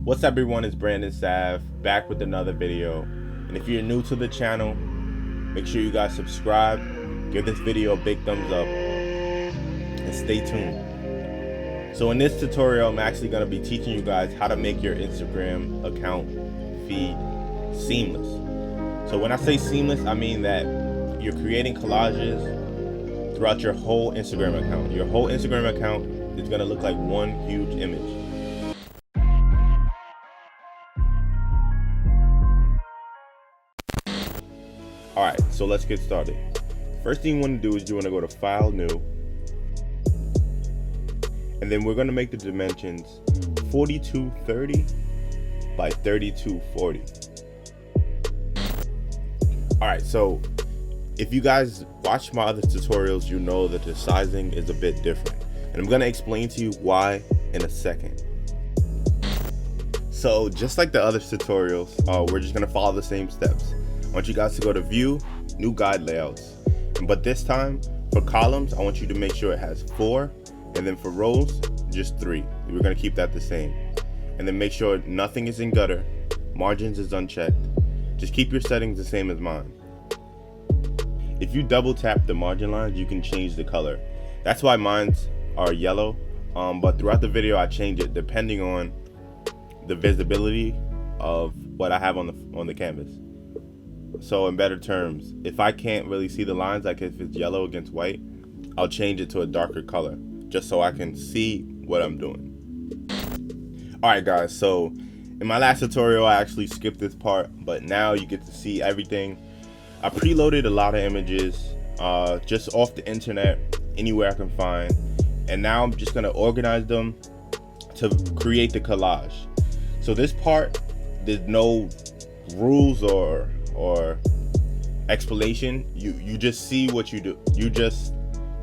What's up everyone, it's Brandon Sav back with another video. And if you're new to the channel, make sure you guys subscribe, give this video a big thumbs up, and stay tuned. So in this tutorial, I'm actually going to be teaching you guys how to make your Instagram account feed seamless. So when I say seamless, I mean that you're creating collages throughout your whole Instagram account. Your whole Instagram account is going to look like one huge image. Alright, so let's get started. First thing you want to do is you want to go to File, New, and then we're going to make the dimensions 4230 by 3240. Alright, so if you guys watch my other tutorials, you know that the sizing is a bit different. And I'm going to explain to you why in a second. So just like the other tutorials, we're just going to follow the same steps. I want you guys to go to View, New Guide Layouts. But this time, for columns, I want you to make sure it has 4. And then for rows, just 3. We're going to keep that the same. And then make sure nothing is in gutter. Margins is unchecked. Just keep your settings the same as mine. If you double tap the margin lines, you can change the color. That's why mine's are yellow. But throughout the video, I change it depending on the visibility of what I have on the canvas. So in better terms, if I can't really see the lines, like if it's yellow against white, I'll change it to a darker color just so I can see what I'm doing. Alright guys, so in my last tutorial I actually skipped this part, but now you get to see everything. I preloaded a lot of images just off the internet, anywhere I can find, and now I'm just gonna organize them to create the collage. So this part, there's no rules or explanation. You just see what you do. You just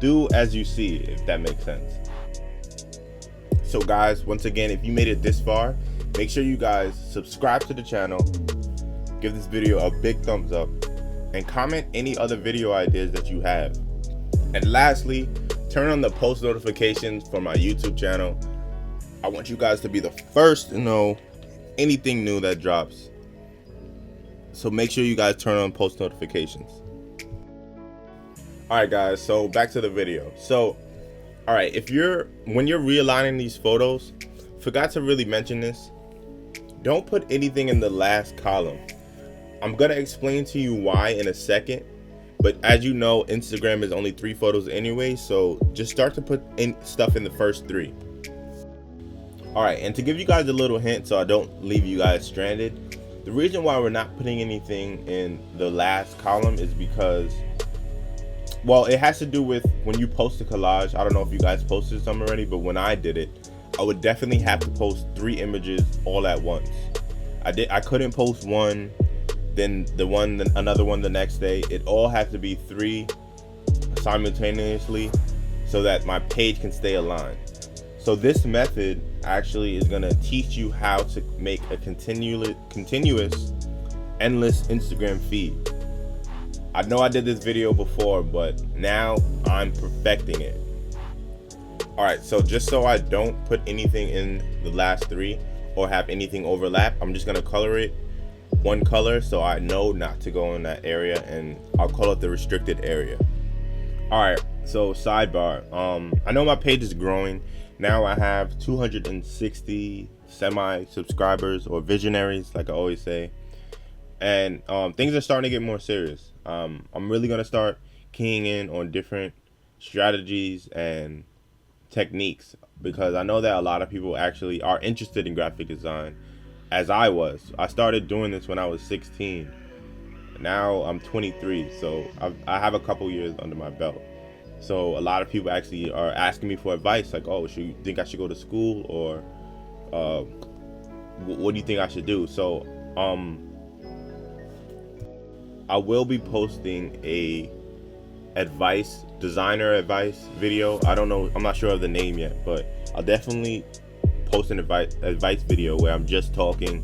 do as you see, if that makes sense. So guys, once again, if you made it this far, make sure you guys subscribe to the channel, give this video a big thumbs up, and comment any other video ideas that you have. And lastly, turn on the post notifications for my YouTube channel. I want you guys to be the first to know anything new that drops. So make sure you guys turn on post notifications. Alright guys, so back to the video. So alright, when you're realigning these photos, forgot to really mention this, don't put anything in the last column. I'm gonna explain to you why in a second, but as you know, Instagram is only 3 photos anyway, so just start to put in stuff in the first 3. Alright, and to give you guys a little hint so I don't leave you guys stranded, the reason why we're not putting anything in the last column is because, well, it has to do with when you post a collage. I don't know if you guys posted some already, but when I did it, I would definitely have to post 3 images all at once. I couldn't post one, then another one the next day. It all has to be 3 simultaneously so that my page can stay aligned. So this method actually is going to teach you how to make a continuous endless Instagram feed. I know I did this video before, but now I'm perfecting it. Alright, so just so I don't put anything in the last 3 or have anything overlap, I'm just going to color it one color so I know not to go in that area, and I'll call it the restricted area. Alright, so sidebar, I know my page is growing. Now I have 260 semi-subscribers, or visionaries like I always say, and things are starting to get more serious. I'm really going to start keying in on different strategies and techniques, because I know that a lot of people actually are interested in graphic design, as I was. I started doing this when I was 16. Now I'm 23, so I have a couple years under my belt. So a lot of people actually are asking me for advice, like, oh, should you think I should go to school, or what do you think I should do? So I will be posting a designer advice video. I don't know, I'm not sure of the name yet, but I'll definitely post an advice video where I'm just talking,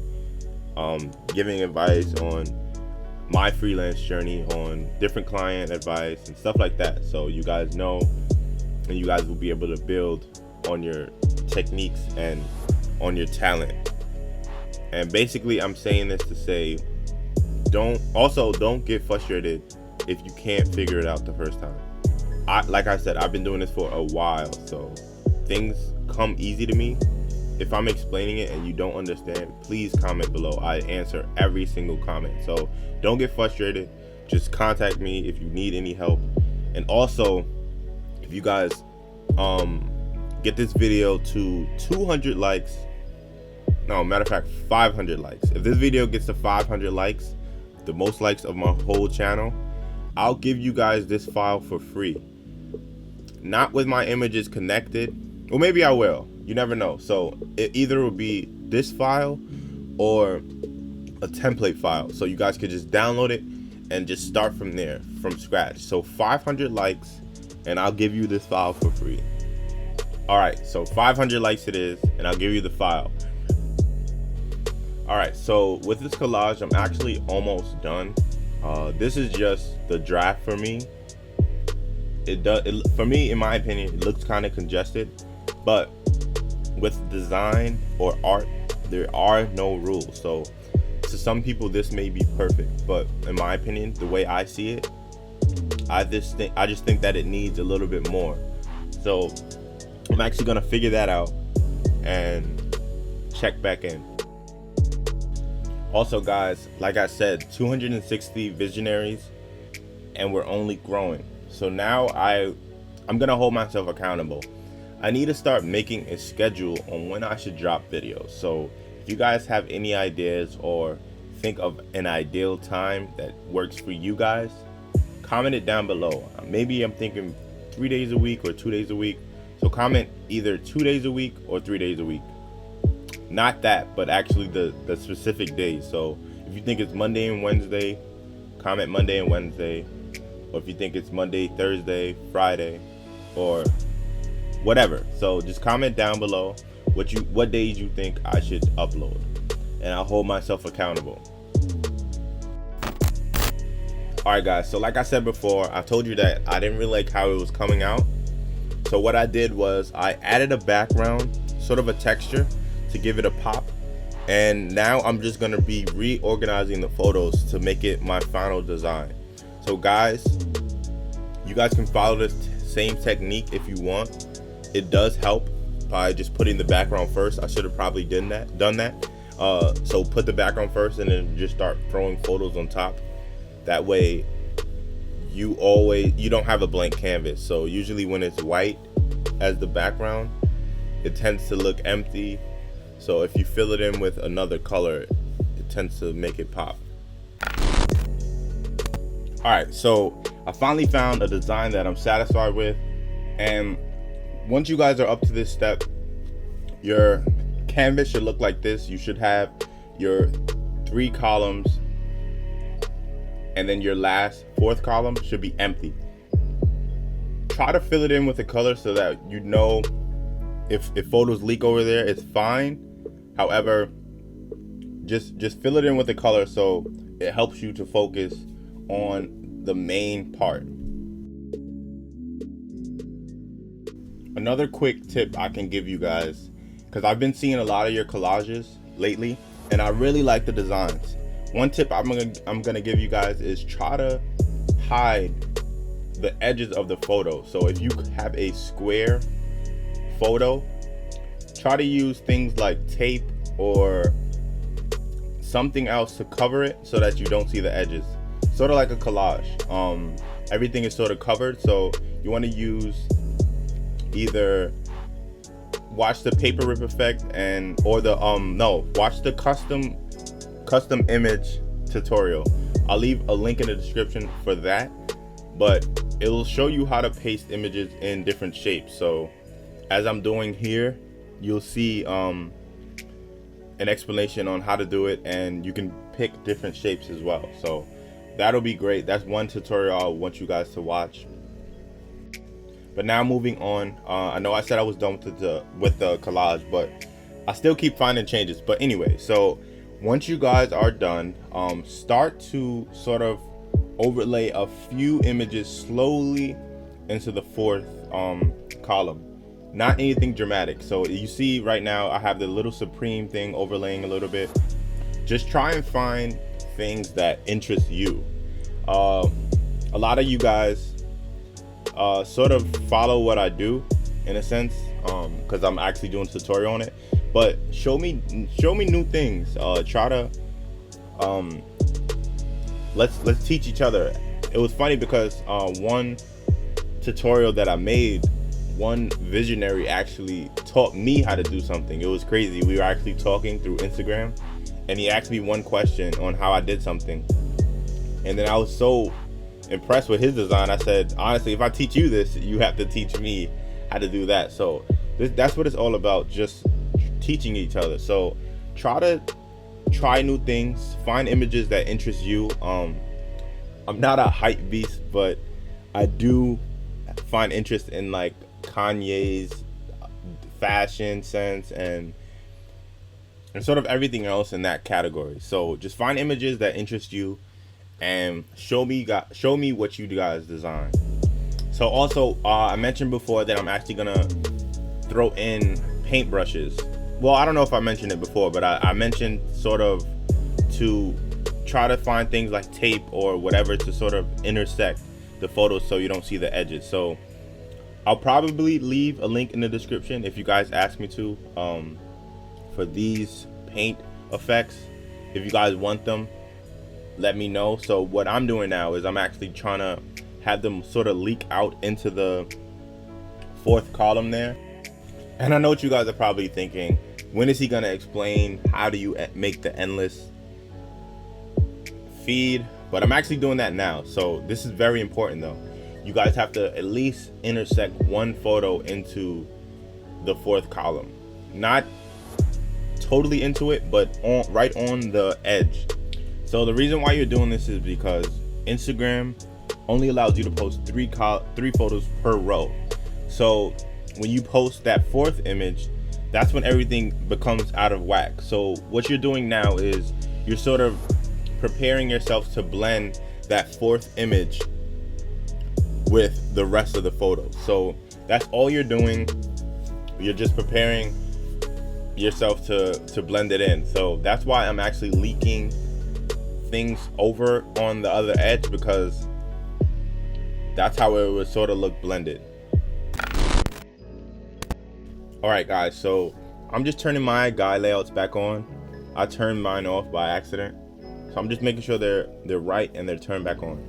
giving advice on my freelance journey, on different client advice and stuff like that, so you guys know, and you guys will be able to build on your techniques and on your talent. And basically I'm saying this to say, don't get frustrated if you can't figure it out the first time. Like I said, I've been doing this for a while, so things come easy to me. If I'm explaining it and you don't understand, please comment below. I answer every single comment, so don't get frustrated. Just contact me if you need any help. And also, if you guys get this video to 200 likes, no, matter of fact, 500 likes. If this video gets to 500 likes, the most likes of my whole channel, I'll give you guys this file for free. Not with my images connected, or maybe I will, you never know. So it either will be this file or a template file, so you guys could just download it and just start from there, from scratch. So 500 likes and I'll give you this file for free. All right, so 500 likes it is, and I'll give you the file. All right, so with this collage, I'm actually almost done. This is just the draft for me. For me, in my opinion, it looks kind of congested, but with design or art, there are no rules. So to some people, this may be perfect, but in my opinion, the way I see it, I just think that it needs a little bit more. So I'm actually gonna figure that out and check back in. Also guys, like I said, 260 visionaries and we're only growing. So now I'm gonna hold myself accountable. I need to start making a schedule on when I should drop videos. So if you guys have any ideas or think of an ideal time that works for you guys, comment it down below. Maybe I'm thinking 3 days a week or 2 days a week. So comment either 2 days a week or 3 days a week. Not that, but actually the specific days. So if you think it's Monday and Wednesday, comment Monday and Wednesday. Or if you think it's Monday, Thursday, Friday, or whatever. So just comment down below what days you think I should upload, and I'll hold myself accountable. Alright guys, so like I said before, I told you that I didn't really like how it was coming out. So what I did was I added a background, sort of a texture, to give it a pop. And now I'm just gonna be reorganizing the photos to make it my final design. So guys, you guys can follow this same technique if you want. It does help by just putting the background first. I should have probably done that. So put the background first and then just start throwing photos on top. That way you don't have a blank canvas. So usually when it's white as the background, it tends to look empty. So if you fill it in with another color, it tends to make it pop. All right, so I finally found a design that I'm satisfied with. And once you guys are up to this step, your canvas should look like this. You should have your 3 columns, and then your last 4th column should be empty. Try to fill it in with a color so that you know if photos leak over there, it's fine. However, just fill it in with the color so it helps you to focus on the main part. Another quick tip I can give you guys, because I've been seeing a lot of your collages lately and I really like the designs. One tip I'm gonna give you guys is try to hide the edges of the photo. So if you have a square photo, try to use things like tape or something else to cover it so that you don't see the edges. Sort of like a collage. Everything is sort of covered, so you want to use either watch the paper rip effect or the watch the custom image tutorial. I'll leave a link in the description for that, but it will show you how to paste images in different shapes. So as I'm doing here, you'll see an explanation on how to do it, and you can pick different shapes as well. So that'll be great. That's one tutorial I want you guys to watch. But now moving on, I know I said I was done with the collage, but I still keep finding changes. But anyway, so once you guys are done, start to sort of overlay a few images slowly into the 4th column. Not anything dramatic. So you see right now I have the little Supreme thing overlaying a little bit. just try and find things that interest you. A lot of you guys sort of follow what I do in a sense, because I'm actually doing a tutorial on it. But show me new things. Try to let's teach each other. It was funny because one tutorial that I made, one visionary actually taught me how to do something. It was crazy. We were actually talking through Instagram, and he asked me one question on how I did something, and then I was so impressed with his design. I said, honestly, if I teach you this, you have to teach me how to do that. So that's what it's all about, just teaching each other. So try new things, find images that interest you. I'm not a hype beast, but I do find interest in like Kanye's fashion sense and sort of everything else in that category. So just find images that interest you and show me what you guys design. So also I mentioned before that I'm actually gonna throw in paintbrushes. Well, I don't know if I mentioned it before, but I mentioned sort of to try to find things like tape or whatever to sort of intersect the photos so you don't see the edges. So I'll probably leave a link in the description if you guys ask me to, for these paint effects. If you guys want them, let me know. So what I'm doing now is I'm actually trying to have them sort of leak out into the fourth column there. And I know what you guys are probably thinking, when is he gonna explain how do you make the endless feed? But I'm actually doing that now. So this is very important though. You guys have to at least intersect one photo into the fourth column. Not totally into it, but right on the edge. So the reason why you're doing this is because Instagram only allows you to post three photos per row. So when you post that fourth image, that's when everything becomes out of whack. So what you're doing now is you're sort of preparing yourself to blend that fourth image with the rest of the photos. So that's all you're doing. You're just preparing yourself to blend it in. So that's why I'm actually leaking things over on the other edge, because that's how it would sort of look blended. Alright guys, so I'm just turning my guide layouts back on. I turned mine off by accident, so I'm just making sure they're right and they're turned back on.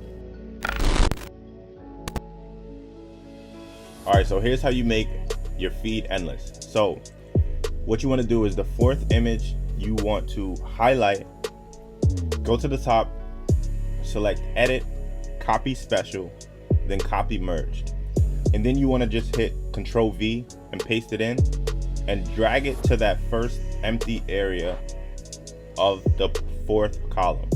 Alright, so here's how you make your feed endless. So what you want to do is the fourth image you want to highlight, go to the top, select edit, copy special, then copy merged, and then you want to just hit Control V and paste it in and drag it to that first empty area of the fourth column.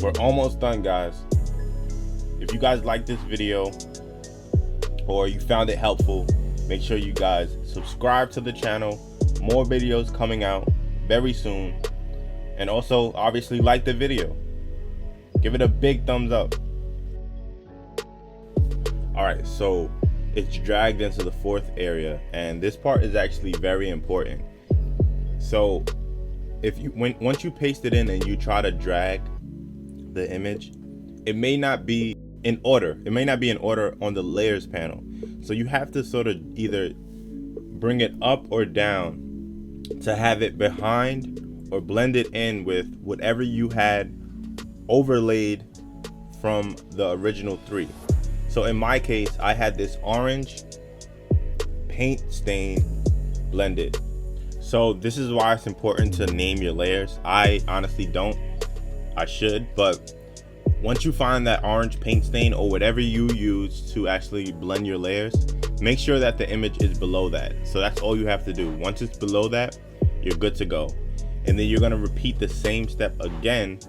We're almost done, guys. If you guys like this video or you found it helpful, make sure you guys subscribe to the channel. More videos coming out very soon. And also obviously like the video, give it a big thumbs up. Alright, so it's dragged into the fourth area, and this part is actually very important. So if you once you paste it in and you try to drag the image, it may not be in order. It may not be in order on the layers panel. So you have to sort of either bring it up or down to have it behind or blend it in with whatever you had overlaid from the original three. So in my case, I had this orange paint stain blended. So this is why it's important to name your layers. I honestly don't. I should, but once you find that orange paint stain or whatever you use to actually blend your layers, make sure that the image is below that. So that's all you have to do. Once it's below that, you're good to go. And then you're gonna repeat the same step again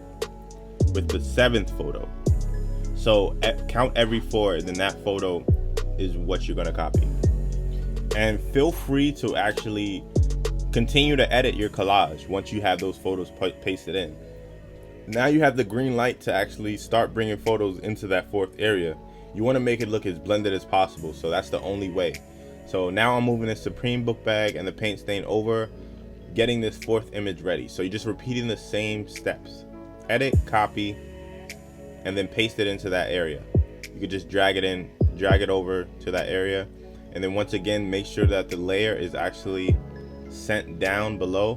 with the seventh photo. So count every 4, and then that photo is what you're gonna copy. And feel free to actually continue to edit your collage once you have those photos pasted in. Now you have the green light to actually start bringing photos into that fourth area. You want to make it look as blended as possible, so that's the only way. So now I'm moving the Supreme book bag and the paint stain over getting this fourth image ready. So you're just repeating the same steps. Edit, copy, and then paste it into that area. You could just drag it over to that area, and then once again make sure that the layer is actually sent down below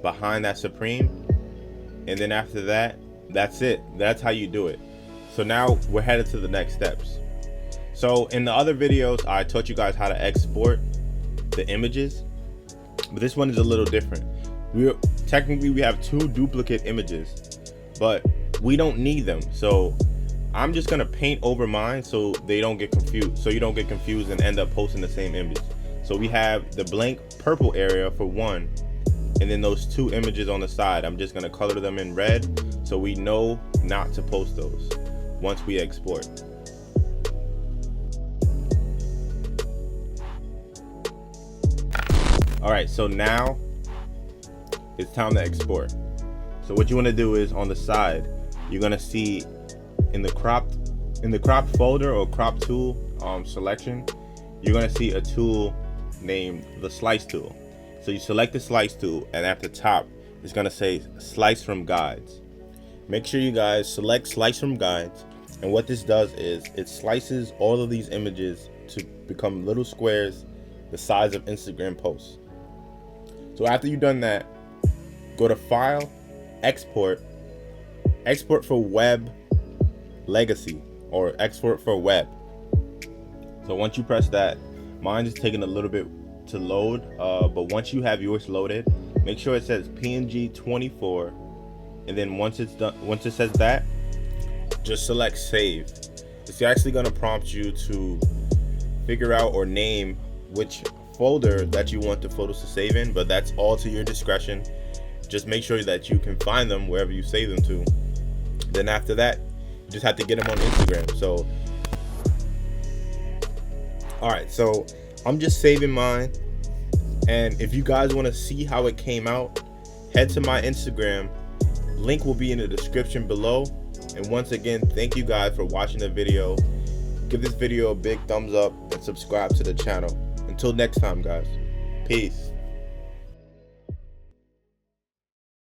behind that supreme, and then after that, that's it. That's how you do it. So now we're headed to the next steps. So in the other videos I taught you guys how to export the images, but this one is a little different. Technically we have two duplicate images, but we don't need them. So I'm just gonna paint over mine so they don't get confused, so you don't get confused and end up posting the same image. So we have the blank purple area for one, and then those two images on the side, I'm just gonna color them in red so we know not to post those once we export. All right, so now it's time to export. So what you want to do is on the side, you're gonna see in the cropped folder or crop tool selection, you're gonna see a tool named the slice tool. So you select the slice tool, and at the top it's gonna say slice from guides. Make sure you guys select slice from guides, and what this does is it slices all of these images to become little squares the size of Instagram posts. So after you've done that, go to File, Export for Web Legacy, or Export for Web. So once you press that, mine is taking a little bit to load, but once you have yours loaded, make sure it says PNG 24, and then once it's done, once it says that, just select Save. It's actually going to prompt you to figure out or name which folder that you want the photos to save in, but that's all to your discretion. Just make sure that you can find them wherever you save them to. Then after that, you just have to get them on Instagram. So all right, so I'm just saving mine, and if you guys want to see how it came out, head to my Instagram. Link will be in the description below. And once again, thank you guys for watching the video. Give this video a big thumbs up and subscribe to the channel. Until next time, guys. Peace.